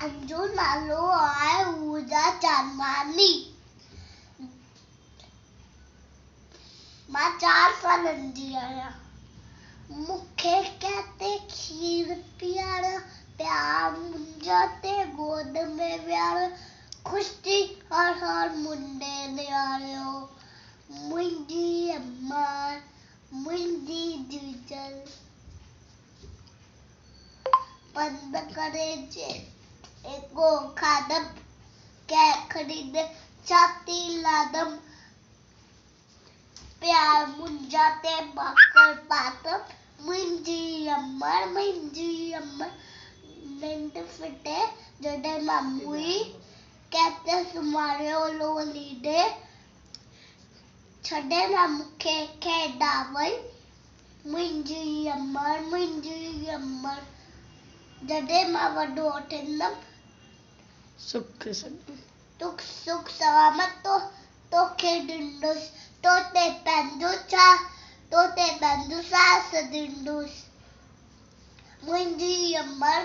मुंहिंजो नालो आहे ऊर्जा चांदवानी। मां 4 सालनि जी आहियां। मूंखे कहते खीर पीआर, प्यार मुंहिंजा ते गोद में वियार, ख़ुशि थी हर मुंडे निहारियो। मुंहिंजी अम्मा मुंहिंजी जीजल बंद करे जेको खाधम, कंहिं खरीदे छाती लादम, प्यार मुंहिंजा ते माकर पातम। मुंहिंजी अमर निंड फिटे जॾहिं मां मुई, कहते सुम्हारियो लोली ॾे, छॾे न मूंखे खेॾावई। मुंहिंजी अमर जॾहिं मां वॾो थींदम, सुख सलामत तोखे ॾींदुसि, तोते पंहिंजो सास ॾींदुसि। मुंहिंजी अमर